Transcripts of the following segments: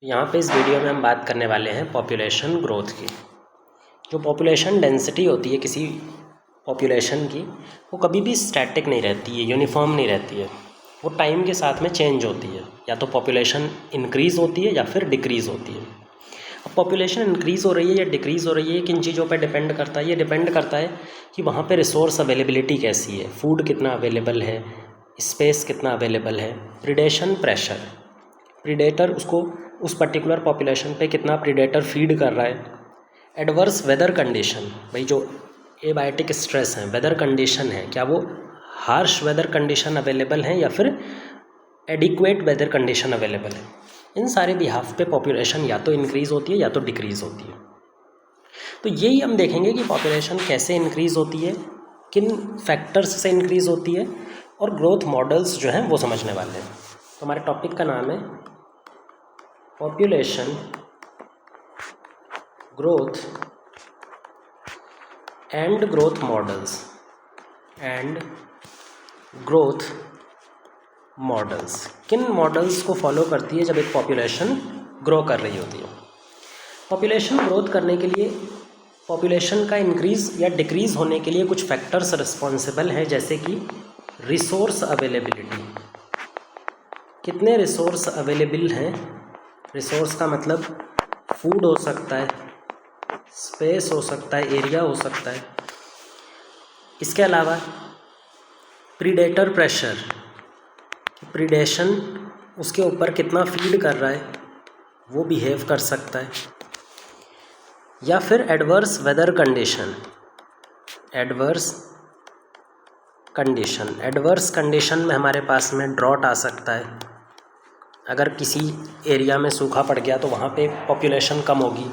यहाँ पे इस वीडियो में हम बात करने वाले हैं पॉपुलेशन ग्रोथ की। जो पॉपुलेशन डेंसिटी होती है किसी पॉपुलेशन की, वो कभी भी स्टैटिक नहीं रहती है, यूनिफॉर्म नहीं रहती है। वो टाइम के साथ में चेंज होती है, या तो पॉपुलेशन इंक्रीज़ होती है या फिर डिक्रीज़ होती है। अब पॉपुलेशन इंक्रीज़ हो रही है या डिक्रीज़ हो रही है, किन चीज़ों पे डिपेंड करता है? ये डिपेंड करता है कि वहाँ पे रिसोर्स अवेलेबिलिटी कैसी है, फूड कितना अवेलेबल है, स्पेस कितना अवेलेबल है, प्रीडेशन प्रेशर, प्रीडेटर उसको उस पर्टिकुलर पॉपुलेशन पे कितना प्रीडेटर फीड कर रहा है, एडवर्स वेदर कंडीशन, भाई जो एबायोटिक स्ट्रेस है, वेदर कंडीशन है, क्या वो हार्श वेदर कंडीशन अवेलेबल है या फिर एडिक्वेट वेदर कंडीशन अवेलेबल है। इन सारे बिहाफ पे पॉपुलेशन या तो इंक्रीज़ होती है या तो डिक्रीज़ होती है। तो यही हम देखेंगे कि पॉपुलेशन कैसे इंक्रीज़ होती है, किन फैक्टर्स से इंक्रीज़ होती है, और ग्रोथ मॉडल्स जो हैं वो समझने वाले हैं। तो हमारे टॉपिक का नाम है population growth and growth models किन मॉडल्स को फॉलो करती है जब एक पॉपुलेशन ग्रो कर रही होती है। पॉपुलेशन ग्रोथ करने के लिए, पॉपुलेशन का इंक्रीज़ या डिक्रीज़ होने के लिए कुछ फैक्टर्स रिस्पॉन्सिबल हैं, जैसे कि रिसोर्स अवेलेबिलिटी, कितने रिसोर्स अवेलेबल हैं। रिसोर्स का मतलब फूड हो सकता है, स्पेस हो सकता है, एरिया हो सकता है। इसके अलावा प्रीडेटर प्रेशर, प्रीडेशन उसके ऊपर कितना फीड कर रहा है, वो बिहेव कर सकता है। या फिर adverse weather condition, adverse condition में हमारे पास में ड्रॉट आ सकता है। अगर किसी एरिया में सूखा पड़ गया तो वहाँ पे पॉपुलेशन कम होगी,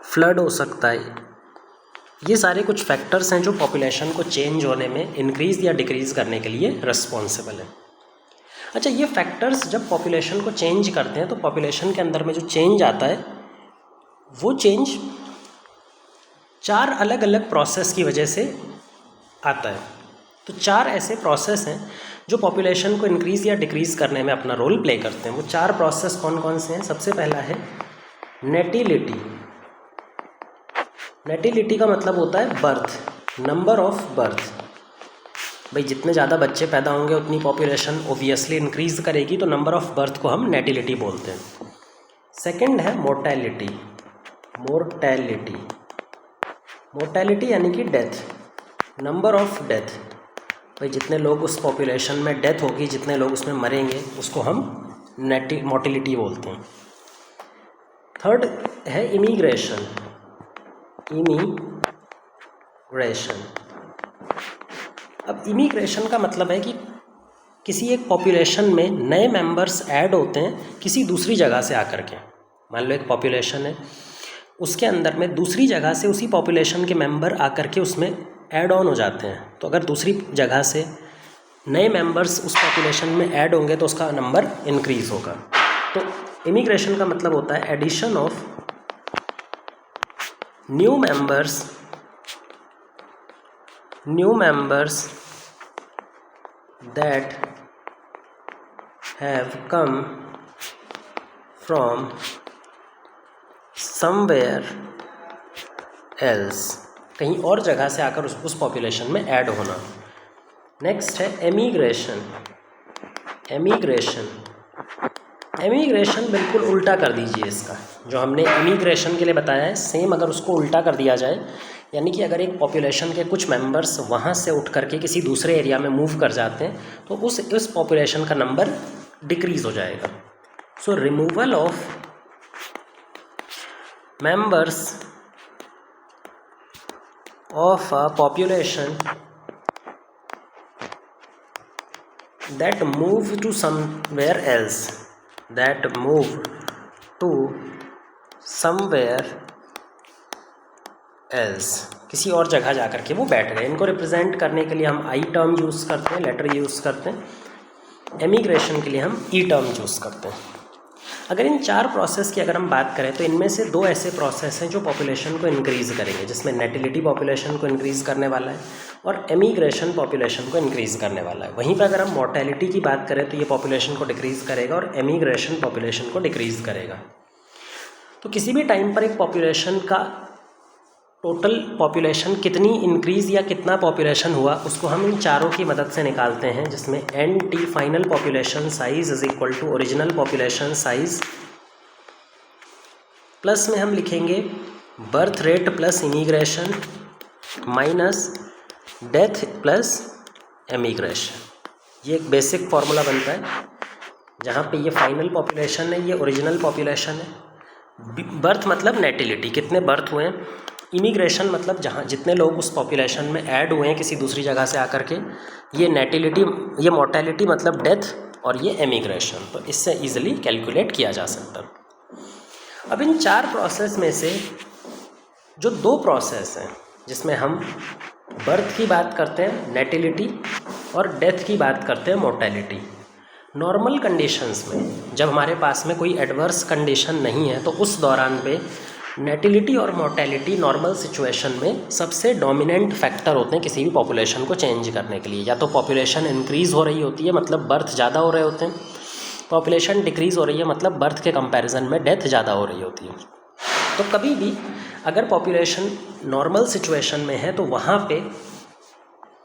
फ्लड हो सकता है। ये सारे कुछ फैक्टर्स हैं जो पॉपुलेशन को चेंज होने में, इंक्रीज़ या डिक्रीज़ करने के लिए रिस्पॉन्सिबल है। अच्छा, ये फैक्टर्स जब पॉपुलेशन को चेंज करते हैं तो पॉपुलेशन के अंदर में जो चेंज आता है, वो चेंज 4 अलग अलग प्रोसेस की वजह से आता है। तो 4 ऐसे प्रोसेस हैं जो पॉपुलेशन को इंक्रीज़ या डिक्रीज़ करने में अपना रोल प्ले करते हैं। वो 4 प्रोसेस कौन कौन से हैं? सबसे पहला है नेटिलिटी। नेटिलिटी का मतलब होता है बर्थ, नंबर ऑफ बर्थ। भाई जितने ज़्यादा बच्चे पैदा होंगे उतनी पॉपुलेशन ओबियसली इंक्रीज़ करेगी, तो नंबर ऑफ बर्थ को हम नेटिलिटी बोलते हैं। सेकंड है मोर्टेलिटी। मोर्टेलिटी यानी कि डेथ, नंबर ऑफ डेथ। भाई जितने लोग उस पॉपुलेशन में डेथ होगी, जितने लोग उसमें मरेंगे, उसको हम मोर्टेलिटी बोलते हैं। थर्ड है इमिग्रेशन। अब इमिग्रेशन का मतलब है कि किसी एक पॉपुलेशन में नए मेंबर्स ऐड होते हैं किसी दूसरी जगह से आकर के। मान लो एक पॉपुलेशन है, उसके अंदर में दूसरी जगह से उसी पॉपुलेशन के मेंबर आकर के उसमें ऐड ऑन हो जाते हैं। तो अगर दूसरी जगह से नए मेंबर्स उस पॉपुलेशन में ऐड होंगे तो उसका नंबर इंक्रीज़ होगा। तो इमिग्रेशन का मतलब होता है addition of new members that have come from somewhere else, कहीं और जगह से आकर उस पॉपुलेशन में ऐड होना। नेक्स्ट है एमिग्रेशन बिल्कुल उल्टा कर दीजिए इसका। जो हमने इमिग्रेशन के लिए बताया है, सेम अगर उसको उल्टा कर दिया जाए, यानी कि अगर एक पॉपुलेशन के कुछ मेंबर्स वहाँ से उठ करके किसी दूसरे एरिया में मूव कर जाते हैं तो उस पॉपुलेशन का नंबर डिक्रीज़ हो जाएगा। सो removal of members of a population that move to somewhere else, किसी और जगह जा कर के वो बैठ गए। इनको रिप्रेजेंट करने के लिए हम आई टर्म यूज़ करते हैं, लेटर यूज़ करते हैं। एमिग्रेशन के लिए हम ई टर्म यूज़ करते हैं। अगर इन 4 प्रोसेस की अगर हम बात करें तो इनमें से 2 ऐसे प्रोसेस हैं जो पॉपुलेशन को इंक्रीज़ करेंगे, जिसमें नेटिलिटी पॉपुलेशन को इंक्रीज़ करने वाला है और एमिग्रेशन पॉपुलेशन को इंक्रीज़ करने वाला है। वहीं पर अगर हम मोर्टेलिटी की बात करें तो ये पॉपुलेशन को डिक्रीज़ करेगा और एमिग्रेशन पॉपुलेशन को डिक्रीज़ करेगा। तो किसी भी टाइम पर एक पॉपुलेशन का टोटल पॉपुलेशन कितनी इंक्रीज़ या कितना पॉपुलेशन हुआ उसको हम इन चारों की मदद से निकालते हैं, जिसमें N T final population size is equal to original population size plus में हम लिखेंगे birth rate plus immigration minus death plus emigration. ये एक बेसिक फार्मूला बनता है जहाँ पे ये फाइनल पॉपुलेशन है, ये ओरिजिनल पॉपुलेशन है। बर्थ मतलब नेटिलिटी, कितने बर्थ हुए हैं। इमिग्रेशन मतलब जहाँ जितने लोग उस पॉपुलेशन में ऐड हुए हैं किसी दूसरी जगह से आकर के। ये नेटिलिटी, ये मोर्टेलिटी मतलब डेथ, और ये एमिग्रेशन। तो इससे इजीली कैलकुलेट किया जा सकता। अब इन चार प्रोसेस में से जो दो प्रोसेस हैं जिसमें हम बर्थ की बात करते हैं नेटिलिटी और डेथ की बात करते हैं मोर्टेलिटी। नॉर्मल कंडीशंस में जब हमारे पास में कोई एडवर्स कंडीशन नहीं है तो उस दौरान पे नेटिलिटी और मोर्टेलिटी नॉर्मल सिचुएशन में सबसे डोमिनेंट फैक्टर होते हैं किसी भी पॉपुलेशन को चेंज करने के लिए। या तो पॉपुलेशन इंक्रीज़ हो रही होती है मतलब बर्थ ज़्यादा हो रहे होते हैं, पॉपुलेशन डिक्रीज़ हो रही है मतलब बर्थ के कंपैरिजन में डेथ ज़्यादा हो रही होती है। तो कभी भी अगर पॉपुलेशन नॉर्मल सिचुएशन में है तो वहाँ पे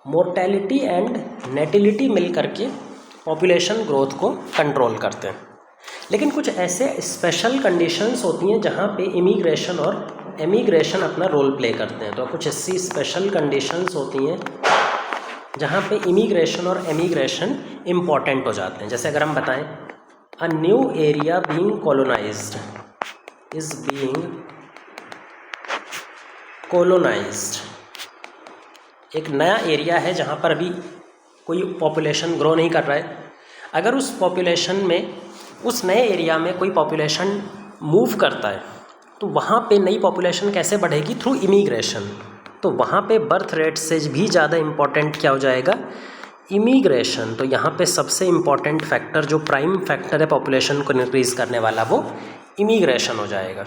मोर्टेलिटी एंड नेटिलिटी मिल करके पॉपुलेशन ग्रोथ को कंट्रोल करते हैं। लेकिन कुछ ऐसे स्पेशल कंडीशंस होती हैं जहाँ पे इमिग्रेशन और एमिग्रेशन अपना रोल प्ले करते हैं। तो कुछ ऐसी स्पेशल कंडीशंस होती हैं जहाँ पे इमिग्रेशन और एमिग्रेशन इम्पॉर्टेंट हो जाते हैं। जैसे अगर हम बताएं, a new area being colonised is being colonised, एक नया एरिया है जहाँ पर अभी कोई पॉपुलेशन ग्रो नहीं कर रहा है। अगर उस पॉपुलेशन में, उस नए एरिया में कोई पॉपुलेशन मूव करता है तो वहाँ पे नई पॉपुलेशन कैसे बढ़ेगी? Through immigration. तो वहाँ पे बर्थ रेट से भी ज़्यादा इम्पॉर्टेंट क्या हो जाएगा? इमिग्रेशन। तो यहाँ पे सबसे इम्पॉर्टेंट फैक्टर, जो प्राइम फैक्टर है पॉपुलेशन को इंक्रीज़ करने वाला, वो इमिग्रेशन हो जाएगा।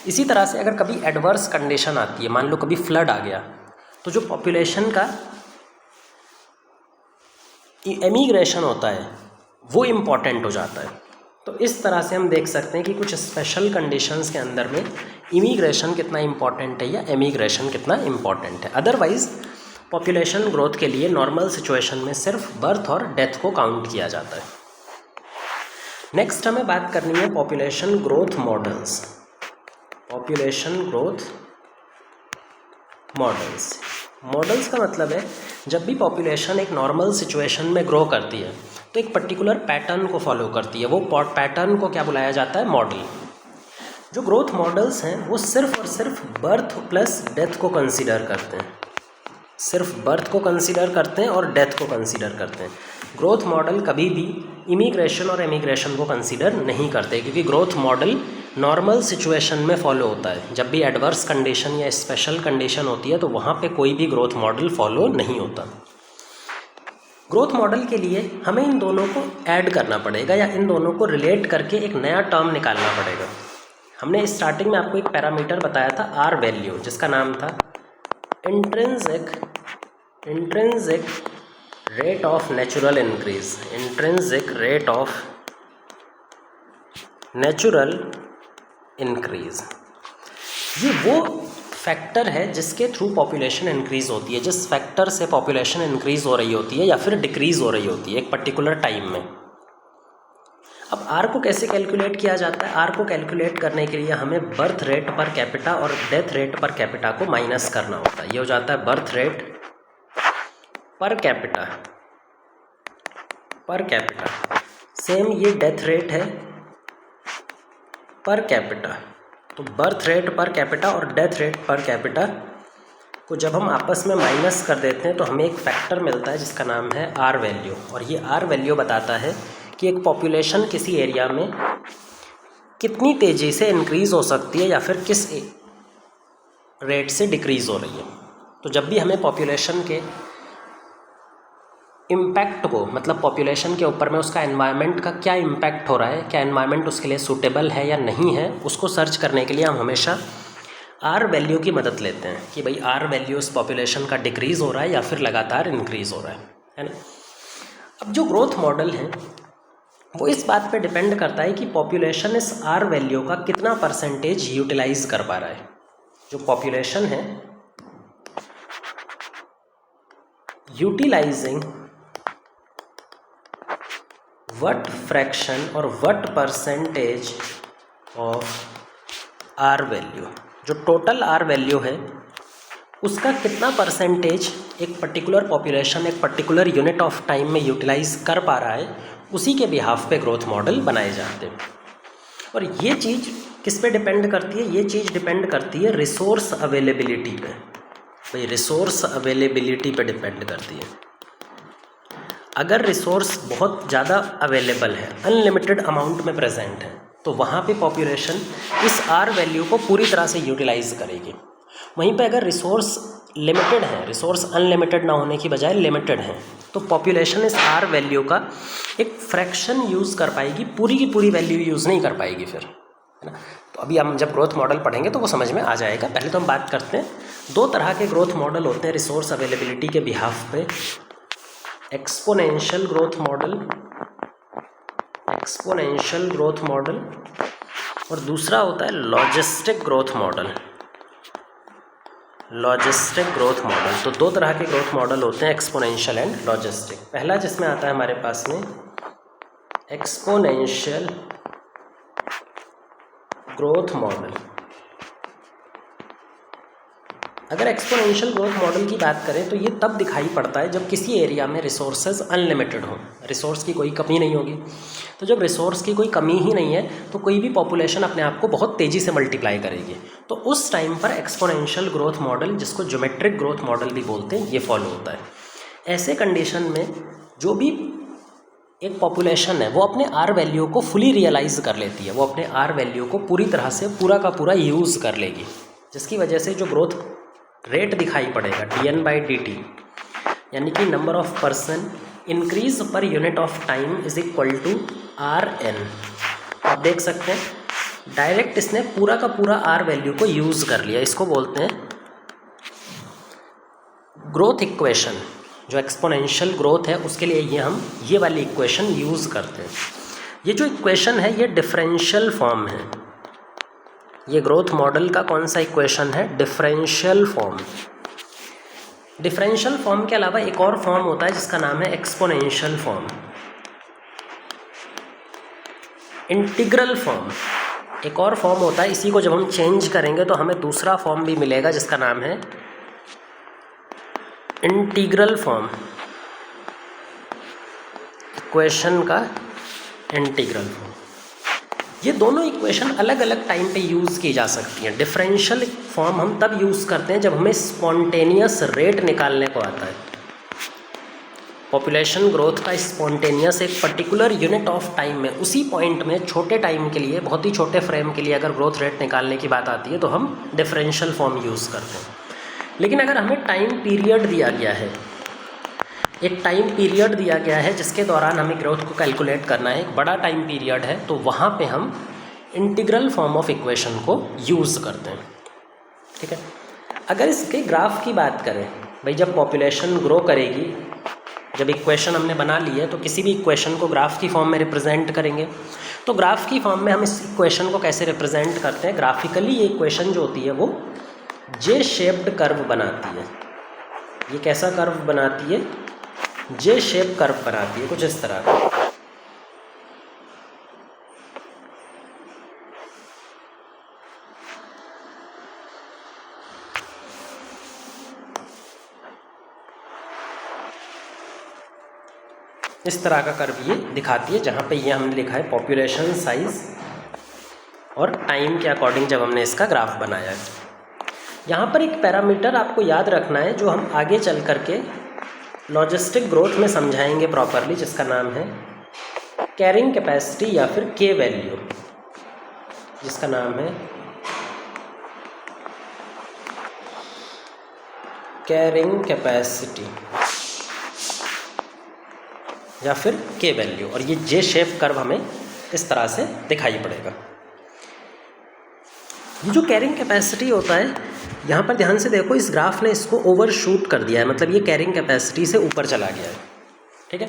इसी तरह से अगर कभी एडवर्स कंडीशन आती है, मान लो कभी फ्लड आ गया, तो जो पॉपुलेशन का एमिग्रेशन होता है वो इम्पॉर्टेंट हो जाता है। तो इस तरह से हम देख सकते हैं कि कुछ स्पेशल कंडीशंस के अंदर में इमिग्रेशन कितना इम्पॉर्टेंट है या एमिग्रेशन कितना इम्पॉर्टेंट है। अदरवाइज़ पॉपुलेशन ग्रोथ के लिए नॉर्मल सिचुएशन में सिर्फ बर्थ और डेथ को काउंट किया जाता है। नेक्स्ट हमें बात करनी है population growth models. Population growth models, models का मतलब है जब भी पॉपुलेशन एक नॉर्मल सिचुएशन में ग्रो करती है तो एक पर्टिकुलर पैटर्न को फॉलो करती है। वो पैटर्न को क्या बुलाया जाता है? मॉडल। जो ग्रोथ मॉडल्स हैं वो सिर्फ और सिर्फ बर्थ प्लस डेथ को कंसीडर करते हैं, सिर्फ बर्थ को कंसीडर करते हैं और डेथ को कंसीडर करते हैं। ग्रोथ मॉडल कभी भी इमिग्रेशन और एमिग्रेशन को कंसीडर नहीं करते, क्योंकि ग्रोथ मॉडल नॉर्मल सिचुएशन में फॉलो होता है। जब भी एडवर्स कंडीशन या स्पेशल कंडीशन होती है तो वहाँ पे कोई भी ग्रोथ मॉडल फॉलो नहीं होता। ग्रोथ मॉडल के लिए हमें इन दोनों को ऐड करना पड़ेगा या इन दोनों को रिलेट करके एक नया टर्म निकालना पड़ेगा। हमने स्टार्टिंग में आपको एक पैरामीटर बताया था आर वैल्यू, जिसका नाम था intrinsic rate of natural increase, intrinsic rate of natural increase. ये वो फैक्टर है जिसके थ्रू पॉपुलेशन इंक्रीज़ होती है, जिस फैक्टर से पॉपुलेशन इंक्रीज़ हो रही होती है या फिर डिक्रीज़ हो रही होती है एक पर्टिकुलर टाइम में। अब आर को कैसे कैलकुलेट किया जाता है? आर को कैलकुलेट करने के लिए हमें बर्थ रेट पर कैपिटा और डेथ रेट पर कैपिटा को माइनस करना होता है। ये हो जाता है birth rate per capita, same ये डेथ रेट है पर कैपिटा। तो बर्थ रेट पर कैपिटा और डेथ रेट पर कैपिटा को जब हम आपस में माइनस कर देते हैं तो हमें एक फैक्टर मिलता है जिसका नाम है आर वैल्यू। और ये आर वैल्यू बताता है कि एक पॉपुलेशन किसी एरिया में कितनी तेज़ी से इंक्रीज़ हो सकती है या फिर किस रेट से डिक्रीज़ हो रही है। तो जब भी हमें पॉपुलेशन के इम्पैक्ट को, मतलब पॉपुलेशन के ऊपर में उसका एनवायरनमेंट का क्या इम्पैक्ट हो रहा है, क्या एनवायरनमेंट उसके लिए सूटेबल है या नहीं है, उसको सर्च करने के लिए हम हमेशा आर वैल्यू की मदद लेते हैं कि भाई आर वैल्यू उस पॉपुलेशन का डिक्रीज़ हो रहा है या फिर लगातार इंक्रीज़ हो रहा है ना। अब जो ग्रोथ मॉडल हैं वो इस बात पे डिपेंड करता है कि पॉपुलेशन इस आर वैल्यू का कितना परसेंटेज यूटिलाइज कर पा रहा है। जो पॉपुलेशन है यूटिलाइजिंग व्हाट फ्रैक्शन और what percentage of R value, जो टोटल आर वैल्यू है उसका कितना परसेंटेज एक पर्टिकुलर पॉपुलेशन एक पर्टिकुलर यूनिट ऑफ टाइम में यूटिलाइज कर पा रहा है, उसी के बिहाफ पे ग्रोथ मॉडल बनाए जाते हैं। और ये चीज़ किस पे डिपेंड करती है? ये चीज़ डिपेंड करती है रिसोर्स अवेलेबिलिटी पे। भाई रिसोर्स अवेलेबिलिटी पे डिपेंड करती है। अगर रिसोर्स बहुत ज़्यादा अवेलेबल है, अनलिमिटेड अमाउंट में प्रेजेंट है, तो वहाँ पे पॉपुलेशन इस आर वैल्यू को पूरी तरह से यूटिलाइज करेगी। वहीं पे अगर रिसोर्स लिमिटेड है, रिसोर्स अनलिमिटेड ना होने की बजाय लिमिटेड है, तो पॉपुलेशन इस आर वैल्यू का एक फ्रैक्शन यूज़ कर पाएगी, पूरी की पूरी वैल्यू यूज़ नहीं कर पाएगी फिर, है ना। तो अभी हम जब ग्रोथ मॉडल पढ़ेंगे तो वो समझ में आ जाएगा। पहले तो हम बात करते हैं, दो तरह के ग्रोथ मॉडल होते हैं रिसोर्स अवेलेबिलिटी के बिहाफ पे। Exponential growth model, exponential growth model, और दूसरा होता है logistic growth model, logistic growth model. तो दो तरह के ग्रोथ मॉडल होते हैं, एक्सपोनेंशियल एंड लॉजिस्टिक। पहला जिसमें आता है हमारे पास में एक्सपोनेंशियल ग्रोथ मॉडल। अगर एक्सपोनेंशियल ग्रोथ मॉडल की बात करें तो ये तब दिखाई पड़ता है जब किसी एरिया में रिसोर्सेज अनलिमिटेड हो, रिसोर्स की कोई कमी नहीं होगी। तो जब रिसोर्स की कोई कमी ही नहीं है तो कोई भी पॉपुलेशन अपने आप को बहुत तेज़ी से मल्टीप्लाई करेगी। तो उस टाइम पर एक्सपोनेंशियल ग्रोथ मॉडल, जिसको ज्योमेट्रिक ग्रोथ मॉडल भी बोलते हैं, ये फॉलो होता है। ऐसे कंडीशन में जो भी एक पॉपुलेशन है वो अपने आर वैल्यू को फुली रियलाइज़ कर लेती है, वो अपने आर वैल्यू को पूरी तरह से पूरा का पूरा यूज़ कर लेगी, जिसकी वजह से जो ग्रोथ रेट दिखाई पड़ेगा dn/dt, यानी कि number of person increase per unit of time is equal to Rn। आप देख सकते हैं डायरेक्ट इसने पूरा का पूरा आर वैल्यू को यूज़ कर लिया। इसको बोलते हैं ग्रोथ इक्वेशन। जो एक्सपोनेंशियल ग्रोथ है उसके लिए हम ये वाली इक्वेशन यूज़ करते हैं। ये जो इक्वेशन है ये डिफरेंशियल फॉर्म है। ये ग्रोथ मॉडल का कौन सा इक्वेशन है? Differential form. डिफरेंशियल फॉर्म के अलावा एक और फॉर्म होता है जिसका नाम है एक्सपोनेंशियल फॉर्म, इंटीग्रल फॉर्म। एक और फॉर्म होता है, इसी को जब हम चेंज करेंगे तो हमें दूसरा फॉर्म भी मिलेगा जिसका नाम है इंटीग्रल फॉर्म। इक्वेशन का इंटीग्रल फॉर्म। ये दोनों इक्वेशन अलग अलग टाइम पे यूज़ की जा सकती हैं। डिफरेंशियल फॉर्म हम तब यूज़ करते हैं जब हमें स्पॉन्टेनियस रेट निकालने को आता है। पॉपुलेशन ग्रोथ का स्पॉन्टेनियस एक पर्टिकुलर यूनिट ऑफ टाइम में, उसी पॉइंट में, छोटे टाइम के लिए, बहुत ही छोटे फ्रेम के लिए अगर ग्रोथ रेट निकालने की बात आती है तो हम डिफरेंशियल फॉर्म यूज़ करते हैं। लेकिन अगर हमें टाइम पीरियड दिया गया है, एक टाइम पीरियड दिया गया है जिसके दौरान हमें ग्रोथ को कैलकुलेट करना है, एक बड़ा टाइम पीरियड है, तो वहाँ पे हम इंटीग्रल फॉर्म ऑफ इक्वेशन को यूज़ करते हैं। ठीक है। अगर इसके ग्राफ की बात करें, भाई जब पॉपुलेशन ग्रो करेगी, जब इक्वेशन हमने बना ली है तो किसी भी इक्वेशन को ग्राफ की फॉर्म में रिप्रेजेंट करेंगे। तो ग्राफ की फॉर्म में हम इस इक्वेशन को कैसे रिप्रेजेंट करते हैं? ग्राफिकली ये इक्वेशन जो होती है वो जे शेप्ड कर्व बनाती है। ये कैसा कर्व बनाती है? जे शेप कर्व बनाती है, कुछ इस तरह का। इस तरह का कर्व ये दिखाती है, जहाँ पे ये हमने लिखा है पॉपुलेशन साइज और टाइम के अकॉर्डिंग जब हमने इसका ग्राफ बनाया है। यहाँ पर एक पैरामीटर आपको याद रखना है जो हम आगे चल करके लॉजिस्टिक ग्रोथ में समझाएंगे प्रॉपरली, जिसका नाम है कैरिंग कैपेसिटी या फिर के वैल्यू, जिसका नाम है कैरिंग कैपेसिटी या फिर के वैल्यू। और ये जे शेप कर्व हमें इस तरह से दिखाई पड़ेगा। ये जो कैरिंग कैपेसिटी होता है, यहाँ पर ध्यान से देखो, इस ग्राफ ने इसको ओवरशूट कर दिया है, मतलब ये कैरिंग कैपेसिटी से ऊपर चला गया है। ठीक है।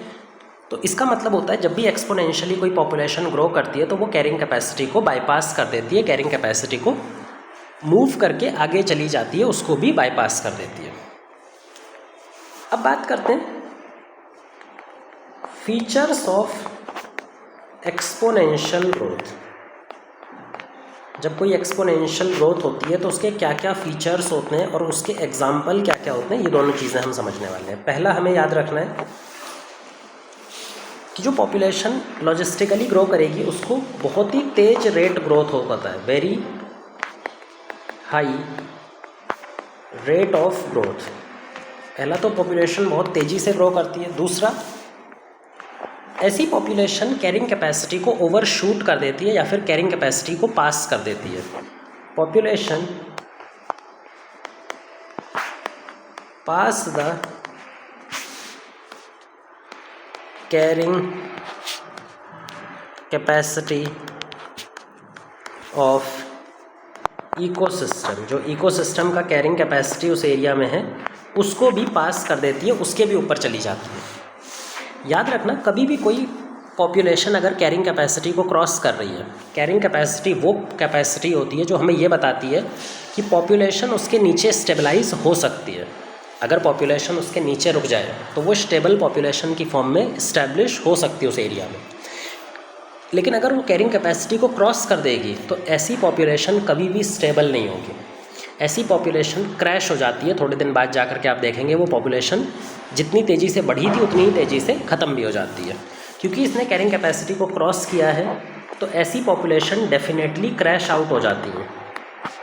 तो इसका मतलब होता है जब भी एक्सपोनेंशियली कोई पॉपुलेशन ग्रो करती है तो वो कैरिंग कैपेसिटी को बाईपास कर देती है, कैरिंग कैपेसिटी को मूव करके आगे चली जाती है, उसको भी बाईपास कर देती है। अब बात करते हैं फीचर्स ऑफ एक्सपोनेंशियल ग्रोथ। जब कोई एक्सपोनेंशियल ग्रोथ होती है तो उसके क्या क्या फीचर्स होते हैं और उसके एग्जाम्पल क्या क्या होते हैं, ये दोनों चीज़ें हम समझने वाले हैं। पहला हमें याद रखना है कि जो पॉपुलेशन लॉजिस्टिकली ग्रो करेगी उसको बहुत ही तेज रेट ग्रोथ होता है, very high rate of growth. पहला तो पॉपुलेशन बहुत तेज़ी से ग्रो करती है। दूसरा, ऐसी पॉपुलेशन कैरिंग कैपेसिटी को ओवरशूट कर देती है या फिर कैरिंग कैपेसिटी को पास कर देती है। Population pass the carrying capacity of ecosystem, जो इकोसिस्टम का कैरिंग कैपेसिटी उस एरिया में है उसको भी पास कर देती है, उसके भी ऊपर चली जाती है। याद रखना, कभी भी कोई पॉपुलेशन अगर कैरिंग कैपेसिटी को क्रॉस कर रही है, कैरिंग कैपेसिटी वो कैपेसिटी होती है जो हमें ये बताती है कि पॉपुलेशन उसके नीचे स्टेबलाइज हो सकती है। अगर पॉपुलेशन उसके नीचे रुक जाए तो वो स्टेबल पॉपुलेशन की फॉर्म में इस्टेब्लिश हो सकती है उस एरिया में। लेकिन अगर वो कैरिंग कैपेसिटी को क्रॉस कर देगी तो ऐसी पॉपुलेशन कभी भी स्टेबल नहीं होगी, ऐसी पॉपुलेशन क्रैश हो जाती है। थोड़े दिन बाद जाकर के आप देखेंगे वो पॉपुलेशन जितनी तेज़ी से बढ़ी थी उतनी ही तेज़ी से ख़त्म भी हो जाती है, क्योंकि इसने कैरिंग कैपेसिटी को क्रॉस किया है। तो ऐसी पॉपुलेशन डेफिनेटली क्रैश आउट हो जाती है।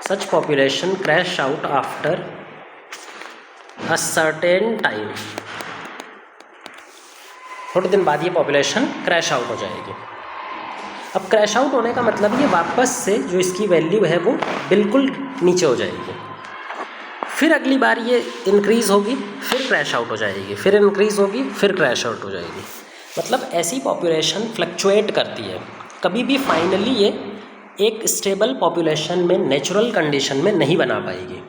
Such population crash out after a certain time. थोड़े दिन बाद ये पॉपुलेशन क्रैश आउट हो जाएगी। अब क्रैश आउट होने का मतलब ये वापस से जो इसकी वैल्यू है वो बिल्कुल नीचे हो जाएगी, फिर अगली बार ये इंक्रीज़ होगी, फिर क्रैश आउट हो जाएगी, फिर इंक्रीज़ होगी, फिर क्रैश आउट हो जाएगी। मतलब ऐसी पॉपुलेशन फ्लक्चुएट करती है, कभी भी फाइनली ये एक स्टेबल पॉपुलेशन में नेचुरल कंडीशन में नहीं बना पाएगी,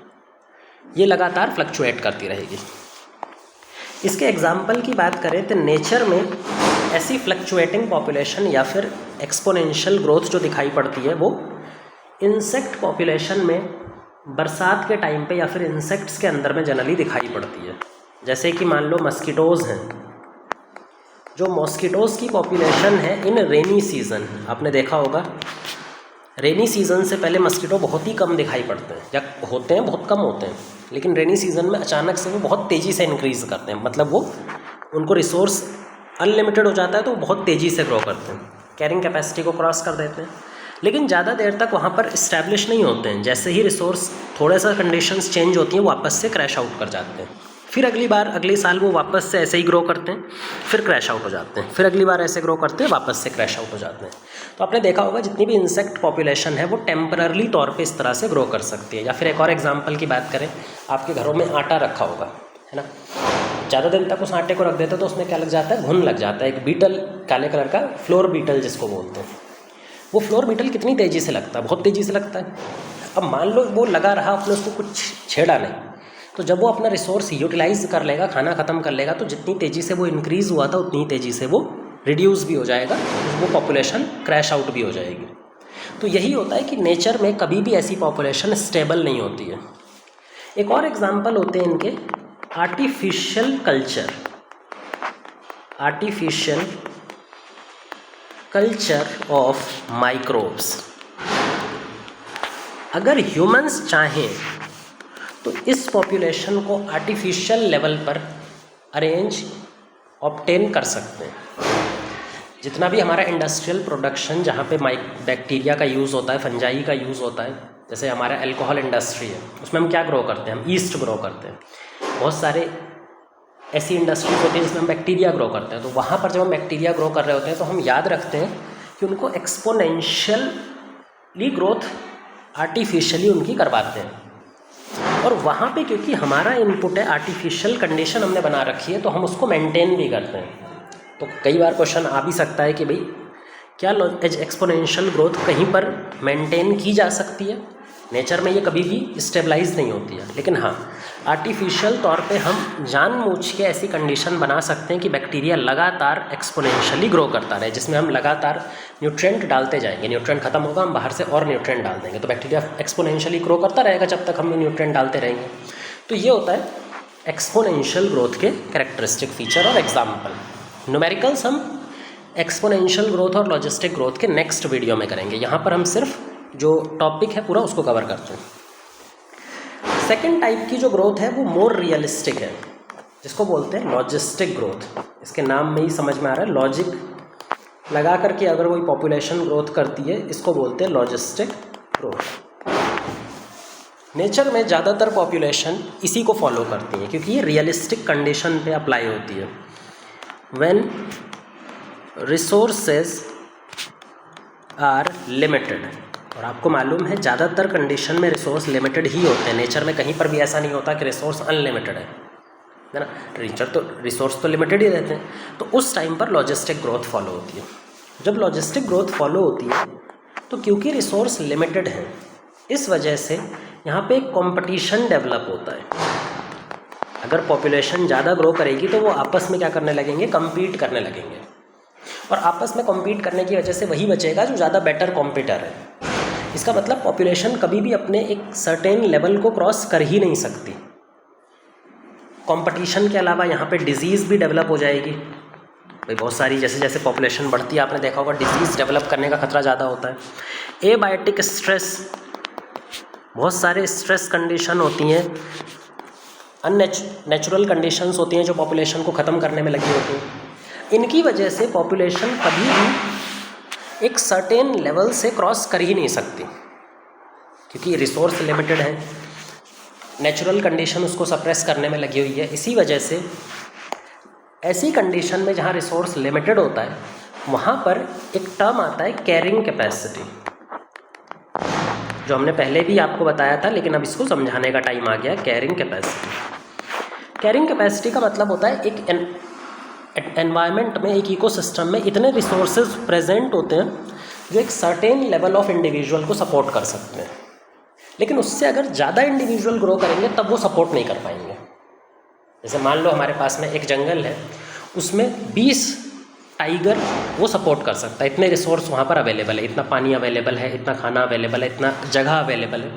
ये लगातार फ्लक्चुएट करती रहेगी। इसके एग्जाम्पल की बात करें तो नेचर में ऐसी फ्लक्चुएटिंग पॉपुलेशन या फिर एक्सपोनेंशियल ग्रोथ जो दिखाई पड़ती है वो इंसेक्ट पॉपुलेशन में बरसात के टाइम पे या फिर इंसेक्ट्स के अंदर में जनरली दिखाई पड़ती है। जैसे कि मान लो मस्कीटोज़ हैं, जो मॉस्किटोज़ की पॉपुलेशन है इन रेनी सीज़न, आपने देखा होगा रेनी सीज़न से पहले मस्कीटो बहुत ही कम दिखाई पड़ते हैं, या होते हैं बहुत कम होते हैं, लेकिन रेनी सीज़न में अचानक से वो बहुत तेज़ी से इंक्रीज़ करते हैं। मतलब वो उनको रिसोर्स अनलिमिटेड हो जाता है तो वो बहुत तेज़ी से ग्रो करते हैं, कैरिंग कैपेसिटी को क्रॉस कर देते हैं, लेकिन ज़्यादा देर तक वहाँ पर इस्टेब्लिश नहीं होते हैं। जैसे ही रिसोर्स थोड़ा सा कंडीशंस चेंज होती हैं वापस से क्रैश आउट कर जाते हैं, फिर अगली बार अगले साल वो वापस से ऐसे ही ग्रो करते हैं, फिर क्रैश आउट हो जाते हैं, फिर अगली बार ऐसे ग्रो करते हैं, वापस से क्रैश आउट हो जाते हैं। तो आपने देखा होगा जितनी भी इंसेक्ट पॉपुलेशन है वो टेम्पररी तौर पे इस तरह से ग्रो कर सकती है। या फिर एक और एग्जांपल की बात करें, आपके घरों में आटा रखा होगा, है ना, ज़्यादा दिन तक उस आटे को रख देते तो उसमें क्या लग जाता है, घुन लग जाता है, एक बीटल, काले कलर का फ्लोर बीटल जिसको बोलते हैं। वो फ्लोर बीटल कितनी तेज़ी से लगता है, बहुत तेज़ी से लगता है। अब मान लो वो लगा रहा, आपने उसको कुछ छेड़ा नहीं, तो जब वो अपना रिसोर्स यूटिलाइज कर लेगा, खाना ख़त्म कर लेगा, तो जितनी तेज़ी से वो इंक्रीज़ हुआ था उतनी तेज़ी से वो रिड्यूस भी हो जाएगा, वो पॉपुलेशन क्रैश आउट भी हो जाएगी। तो यही होता है कि नेचर में कभी भी ऐसी पॉपुलेशन स्टेबल नहीं होती है। एक और एग्जांपल होते हैं इनके artificial culture, artificial culture of microbes. अगर ह्यूमंस चाहें तो इस पॉपुलेशन को आर्टिफिशियल लेवल पर अरेंज ऑब्टेन कर सकते हैं। जितना भी हमारा इंडस्ट्रियल प्रोडक्शन जहाँ पे बैक्टीरिया का यूज़ होता है, फंजाई का यूज़ होता है, जैसे हमारा अल्कोहल इंडस्ट्री है, उसमें हम क्या ग्रो करते हैं, हम ईस्ट ग्रो करते हैं। बहुत सारे ऐसी इंडस्ट्रीज होती है जिसमें हम बैक्टीरिया ग्रो करते हैं। तो वहाँ पर जब हम बैक्टीरिया ग्रो कर रहे होते हैं तो हम याद रखते हैं कि उनको एक्सपोनेंशियली ग्रोथ आर्टिफिशियली उनकी करवाते हैं। और वहाँ पे क्योंकि हमारा इनपुट है, आर्टिफिशियल कंडीशन हमने बना रखी है, तो हम उसको मेंटेन भी करते हैं। तो कई बार क्वेश्चन आ भी सकता है कि भाई क्या एक्सपोनेंशियल ग्रोथ कहीं पर मेंटेन की जा सकती है? नेचर में ये कभी भी स्टेबलाइज नहीं होती है। लेकिन हाँ, आर्टिफिशियल तौर पे हम जानबूझ के ऐसी कंडीशन बना सकते हैं कि बैक्टीरिया लगातार एक्सपोनेंशियली ग्रो करता रहे, जिसमें हम लगातार न्यूट्रिएंट डालते जाएंगे। न्यूट्रिएंट खत्म होगा, हम बाहर से और न्यूट्रिएंट डाल देंगे, तो बैक्टीरिया एक्सपोनेंशियली ग्रो करता रहेगा जब तक हम न्यूट्रिएंट डालते रहेंगे। तो ये होता है एक्सपोनेंशियल ग्रोथ के कैरेक्टरिस्टिक फीचर और एग्जाम्पल। न्यूमेरिकल्स हम एक्सपोनेंशियल ग्रोथ और लॉजिस्टिक ग्रोथ के नेक्स्ट वीडियो में करेंगे। यहाँ पर हम सिर्फ जो टॉपिक है पूरा उसको कवर करते हैं। सेकेंड टाइप की जो ग्रोथ है वो मोर रियलिस्टिक है, जिसको बोलते हैं लॉजिस्टिक ग्रोथ। इसके नाम में ही समझ में आ रहा है, लॉजिक लगा करके अगर कोई पॉपुलेशन ग्रोथ करती है, इसको बोलते हैं लॉजिस्टिक ग्रोथ। नेचर में ज़्यादातर पॉपुलेशन इसी को फॉलो करती है, क्योंकि ये रियलिस्टिक कंडीशन पे अप्लाई होती है। व्हेन रिसोर्सेज आर लिमिटेड, और आपको मालूम है ज़्यादातर कंडीशन में रिसोर्स लिमिटेड ही होते हैं। नेचर में कहीं पर भी ऐसा नहीं होता कि रिसोर्स अनलिमिटेड है ना। नेचर तो रिसोर्स तो लिमिटेड ही रहते हैं। तो उस टाइम पर लॉजिस्टिक ग्रोथ फॉलो होती है। जब लॉजिस्टिक ग्रोथ फॉलो होती है तो क्योंकि रिसोर्स लिमिटेड है, इस वजह से यहाँ पे एक कॉम्पिटिशन डेवलप होता है। अगर पॉपुलेशन ज़्यादा ग्रो करेगी तो वो आपस में क्या करने लगेंगे, कम्पीट करने लगेंगे, और आपस में कम्पीट करने की वजह से वही बचेगा जो ज़्यादा बेटर कॉम्पिटर है। इसका मतलब पॉपुलेशन कभी भी अपने एक सर्टेन लेवल को क्रॉस कर ही नहीं सकती। कंपटीशन के अलावा यहाँ पे डिजीज़ भी डेवलप हो जाएगी भाई, बहुत सारी। जैसे जैसे पॉपुलेशन बढ़ती है, आपने देखा होगा डिजीज़ डेवलप करने का खतरा ज़्यादा होता है। एबायोटिक स्ट्रेस, बहुत सारे स्ट्रेस कंडीशन होती हैं, नेचुरल कंडीशंस होती हैं जो पॉपुलेशन को ख़त्म करने में लगी होती हैं। इनकी वजह से पॉपुलेशन कभी भी एक सर्टेन लेवल से क्रॉस कर ही नहीं सकती, क्योंकि रिसोर्स लिमिटेड है, नेचुरल कंडीशन उसको सप्रेस करने में लगी हुई है। इसी वजह से ऐसी कंडीशन में जहाँ रिसोर्स लिमिटेड होता है, वहाँ पर एक टर्म आता है कैरिंग कैपेसिटी, जो हमने पहले भी आपको बताया था, लेकिन अब इसको समझाने का टाइम आ गया। कैरिंग कैपेसिटी, कैरिंग कैपेसिटी का मतलब होता है एक एनवायरनमेंट में, एक इकोसिस्टम में इतने रिसोर्सेज प्रेजेंट होते हैं जो एक सर्टेन लेवल ऑफ इंडिविजुअल को सपोर्ट कर सकते हैं। लेकिन उससे अगर ज़्यादा इंडिविजुअल ग्रो करेंगे तब वो सपोर्ट नहीं कर पाएंगे। जैसे मान लो हमारे पास में एक जंगल है, उसमें 20 टाइगर वो सपोर्ट कर सकता है, इतने रिसोर्स वहाँ पर अवेलेबल है, इतना पानी अवेलेबल है, इतना खाना अवेलेबल है, इतना जगह अवेलेबल है।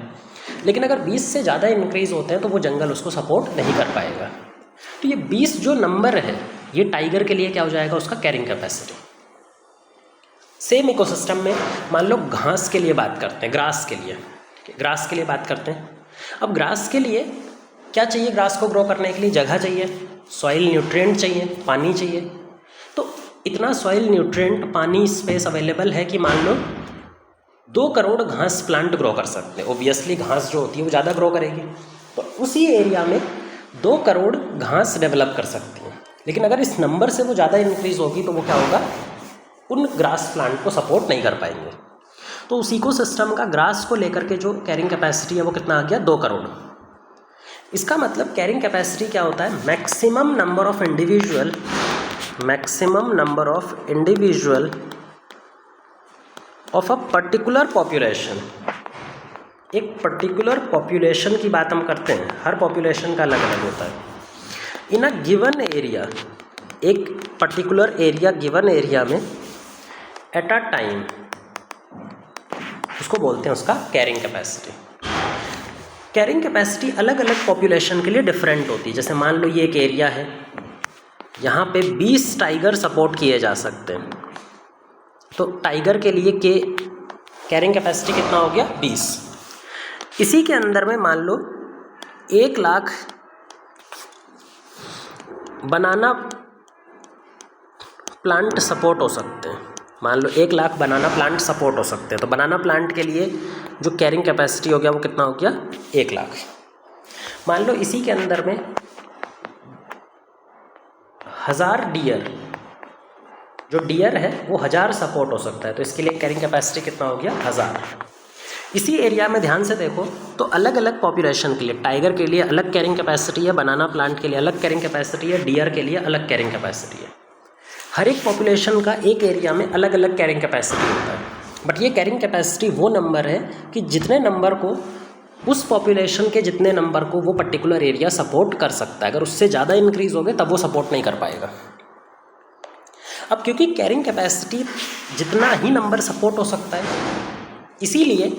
लेकिन अगर 20 से ज़्यादा इंक्रीज़ होते हैं तो वो जंगल उसको सपोर्ट नहीं कर पाएगा। तो ये 20 जो नंबर है, ये टाइगर के लिए क्या हो जाएगा, उसका कैरिंग कैपेसिटी। सेम इकोसिस्टम में मान लो घास के लिए बात करते हैं, ग्रास के लिए बात करते हैं। अब ग्रास के लिए क्या चाहिए, ग्रास को ग्रो करने के लिए जगह चाहिए, सॉइल न्यूट्रिएंट चाहिए, पानी चाहिए। तो इतना सॉइल न्यूट्रिएंट, पानी, स्पेस अवेलेबल है कि मान लो 2 करोड़ घास प्लांट ग्रो कर सकते हैं। ओबियसली घास जो होती है वो ज़्यादा ग्रो करेगी, तो उसी एरिया में 2 करोड़ घास डेवलप कर सकती है। लेकिन अगर इस नंबर से वो ज़्यादा इंक्रीज़ होगी तो वो क्या होगा, उन ग्रास प्लांट को सपोर्ट नहीं कर पाएंगे। तो उस इकोसिस्टम का ग्रास को लेकर के जो कैरिंग कैपेसिटी है वो कितना आ गया, 2 करोड़। इसका मतलब कैरिंग कैपेसिटी क्या होता है, maximum number of individual of a particular population. एक पर्टिकुलर पॉपुलेशन की बात हम करते हैं, हर पॉपुलेशन का अलग अलग होता है। इन अ गिवन एरिया, एक पर्टिकुलर एरिया, गिवन एरिया में एट अ टाइम, उसको बोलते हैं उसका कैरिंग कैपेसिटी। कैरिंग कैपेसिटी अलग अलग पॉपुलेशन के लिए डिफरेंट होती है। जैसे मान लो ये एक एरिया है, यहाँ पे 20 टाइगर सपोर्ट किए जा सकते हैं, तो टाइगर के लिए कैरिंग कैपेसिटी कितना हो गया, 20। इसी के अंदर में मान लो 1 लाख बनाना प्लांट सपोर्ट हो सकते हैं। मान लो 1 लाख बनाना प्लांट सपोर्ट हो सकते हैं, तो बनाना प्लांट के लिए जो कैरिंग कैपेसिटी हो गया वो कितना हो गया, 1 लाख। मान लो इसी के अंदर में 1000 डियर, जो डियर है वो 1000 सपोर्ट हो सकता है, तो इसके लिए कैरिंग कैपेसिटी कितना हो गया, 1000। इसी एरिया में ध्यान से देखो तो अलग अलग पॉपुलेशन के लिए, टाइगर के लिए अलग कैरिंग कैपेसिटी है, बनाना प्लांट के लिए अलग कैरिंग कैपेसिटी है, डियर के लिए अलग कैरिंग कैपेसिटी है। हर एक पॉपुलेशन का एक एरिया में अलग अलग कैरिंग कैपेसिटी होता है। बट ये कैरिंग कैपेसिटी वो नंबर है कि जितने नंबर को, उस पॉपुलेशन के जितने नंबर को वो पर्टिकुलर एरिया सपोर्ट कर सकता है। अगर उससे ज़्यादा इंक्रीज़ हो गए तब वो सपोर्ट नहीं कर पाएगा। अब क्योंकि कैरिंग कैपेसिटी जितना ही नंबर सपोर्ट हो सकता है, इसीलिए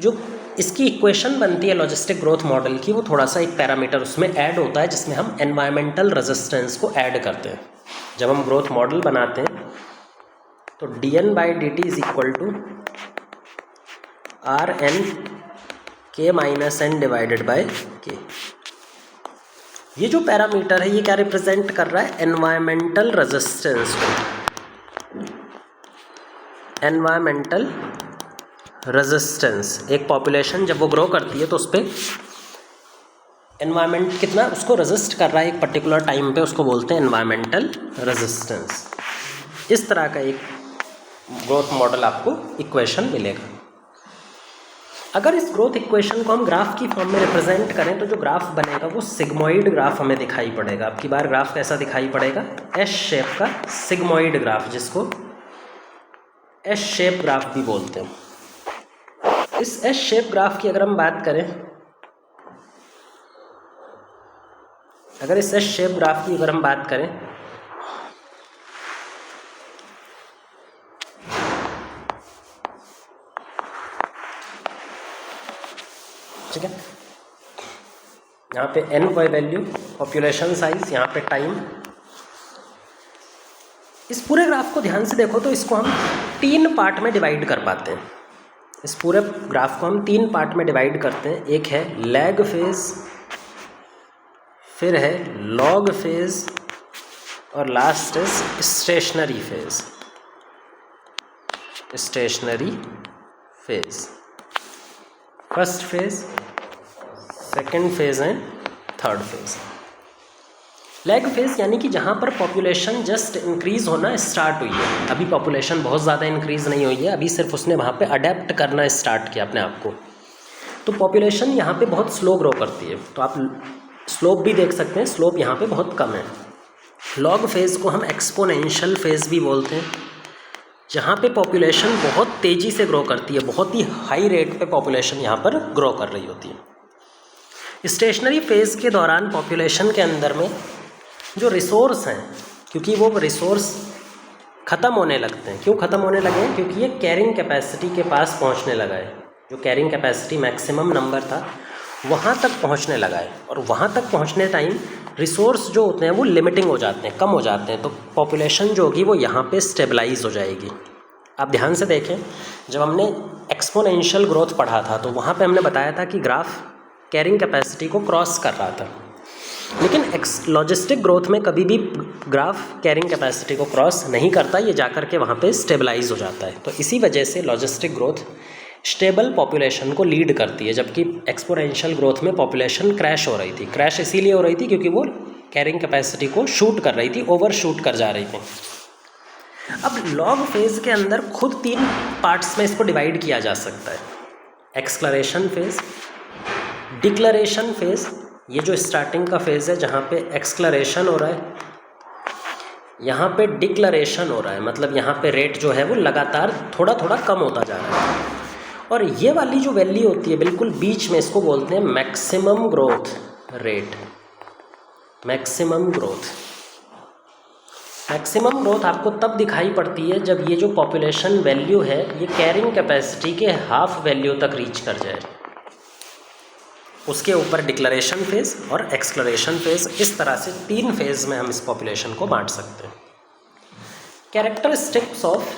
जो इसकी इक्वेशन बनती है लॉजिस्टिक ग्रोथ मॉडल की, वो थोड़ा सा एक पैरामीटर उसमें ऐड होता है जिसमें हम एनवायरमेंटल रेजिस्टेंस को ऐड करते हैं। जब हम ग्रोथ मॉडल बनाते हैं तो dN/dt is equal to RN K-N divided by K। ये जो पैरामीटर है ये क्या रिप्रेजेंट कर रहा है? एनवायरमेंटल रेजिस्टेंस को। एनवायरमेंटल रेजिस्टेंस, एक पॉपुलेशन जब वो ग्रो करती है तो उस पर एनवायरमेंट कितना उसको रेजिस्ट कर रहा है एक पर्टिकुलर टाइम पे, उसको बोलते हैं एनवायरमेंटल रेजिस्टेंस। इस तरह का एक ग्रोथ मॉडल आपको इक्वेशन मिलेगा। अगर इस ग्रोथ इक्वेशन को हम ग्राफ की फॉर्म में रिप्रेजेंट करें तो जो ग्राफ बनेगा वो सिग्मोइड ग्राफ हमें दिखाई पड़ेगा। अब की बार ग्राफ कैसा दिखाई पड़ेगा? एस शेप का सिग्मोइड ग्राफ, जिसको एस शेप ग्राफ भी बोलते हैं। इस एस शेप ग्राफ की अगर हम बात करें, अगर इस एस शेप ग्राफ की अगर हम बात करें ठीक है, यहाँ पे n कोई वैल्यू, पॉपुलेशन साइज, यहाँ पे टाइम। इस पूरे ग्राफ को ध्यान से देखो तो इसको हम 3 पार्ट में डिवाइड कर पाते हैं। इस पूरे ग्राफ को हम 3 पार्ट में डिवाइड करते हैं। एक है लैग फेज, फिर है लॉग फेज, और last is stationary phase. Stationary phase, first phase, second phase and third phase. Lag phase यानी कि जहाँ पर पॉपुलेशन जस्ट इंक्रीज होना स्टार्ट हुई है, अभी पॉपुलेशन बहुत ज़्यादा इंक्रीज नहीं हुई है, अभी सिर्फ उसने वहाँ पे अडेप्ट करना स्टार्ट किया अपने आप को, तो पॉपुलेशन यहाँ पे बहुत स्लो ग्रो करती है। तो आप स्लोप भी देख सकते हैं, स्लोप यहाँ पे बहुत कम है। लॉग फेज को हम एक्सपोनेंशियल फेज भी बोलते हैं, जहाँ पे पॉपुलेशन बहुत तेज़ी से ग्रो करती है, बहुत ही हाई रेट पे पॉपुलेशन यहाँ पर ग्रो कर रही होती है। स्टेशनरी फेज़ के दौरान पॉपुलेशन के अंदर में जो रिसोर्स हैं, क्योंकि वो रिसोर्स ख़त्म होने लगते हैं। क्यों ख़त्म होने लगे हैं? क्योंकि ये कैरिंग कैपेसिटी के पास पहुँचने लगा है। जो कैरिंग कैपेसिटी मैक्सिमम नंबर था वहाँ तक पहुँचने लगा है, और वहाँ तक पहुँचने टाइम रिसोर्स जो होते हैं वो लिमिटिंग हो जाते हैं, कम हो जाते हैं, तो पॉपुलेशन जो होगी वो यहाँ पे स्टेबलाइज हो जाएगी। आप ध्यान से देखें, जब हमने एक्सपोनेंशियल ग्रोथ पढ़ा था तो वहाँ पे हमने बताया था कि ग्राफ कैरिंग कैपेसिटी को क्रॉस कर रहा था, लेकिन लॉजिस्टिक ग्रोथ में कभी भी ग्राफ कैरिंग कैपेसिटी को क्रॉस नहीं करता, ये जाकर के वहाँ पे स्टेबलाइज हो जाता है। तो इसी वजह से लॉजिस्टिक ग्रोथ स्टेबल पॉपुलेशन को लीड करती है, जबकि एक्सपोनेंशियल ग्रोथ में पॉपुलेशन क्रैश हो रही थी। क्रैश इसीलिए हो रही थी क्योंकि वो कैरिंग कैपेसिटी को शूट कर रही थी, ओवर शूट कर जा रही थी। अब लॉग फेज के अंदर खुद 3 पार्ट्स में इसको डिवाइड किया जा सकता है। एक्सक्लरेशन फेज, डिक्लरेशन फेज, ये जो स्टार्टिंग का फेज है जहाँ पे एक्सक्लरेशन हो रहा है, यहाँ पे डिक्लरेशन हो रहा है, मतलब यहाँ पे रेट जो है वो लगातार थोड़ा थोड़ा कम होता जा रहा है। और ये वाली जो वैल्यू होती है बिल्कुल बीच में, इसको बोलते हैं maximum growth rate. Maximum growth, maximum growth आपको तब दिखाई पड़ती है जब ये जो पॉपुलेशन वैल्यू है ये कैरिंग कैपेसिटी के हाफ वैल्यू तक रीच कर जाए। उसके ऊपर डिक्लरेशन फेज और एक्सक्लरेशन फेज, इस तरह से 3 फेज में हम इस पॉपुलेशन को बांट सकते हैं। कैरेक्टरिस्टिक्स ऑफ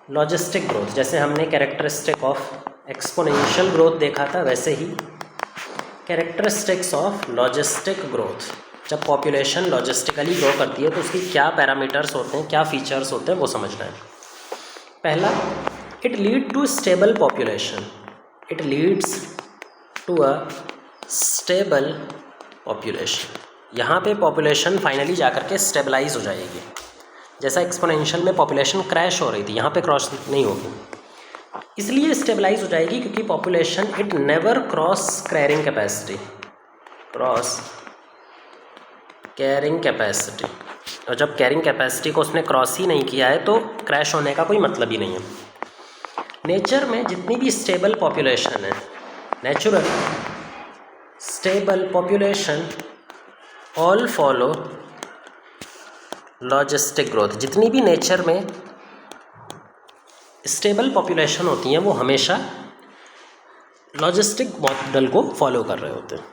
लॉजिस्टिक ग्रोथ, जैसे हमने कैरेक्टरिस्टिक ऑफ एक्सपोनेंशियल ग्रोथ देखा था, वैसे ही कैरेक्टरिस्टिक्स ऑफ लॉजिस्टिक ग्रोथ। जब पॉपुलेशन लॉजिस्टिकली ग्रो करती है तो उसकी क्या पैरामीटर्स होते हैं, क्या फीचर्स होते हैं, वो समझना है। पहला, it lead to stable population. It leads to a stable population. यहाँ पे पॉपुलेशन फाइनली जाकर के स्टेबलाइज हो जाएगी। जैसा एक्सपोनेंशियल में पॉपुलेशन क्रैश हो रही थी, यहाँ पे क्रॉस नहीं होगी, इसलिए स्टेबलाइज हो जाएगी क्योंकि population it never cross carrying capacity, cross carrying capacity. और जब कैरिंग कैपेसिटी को उसने क्रॉस ही नहीं किया है तो क्रैश होने का कोई मतलब ही नहीं है। नेचर में जितनी भी स्टेबल पॉपुलेशन है, natural stable population all follow logistic growth. जितनी भी नेचर में स्टेबल पॉपुलेशन होती हैं वो हमेशा लॉजिस्टिक मॉडल को फॉलो कर रहे होते हैं।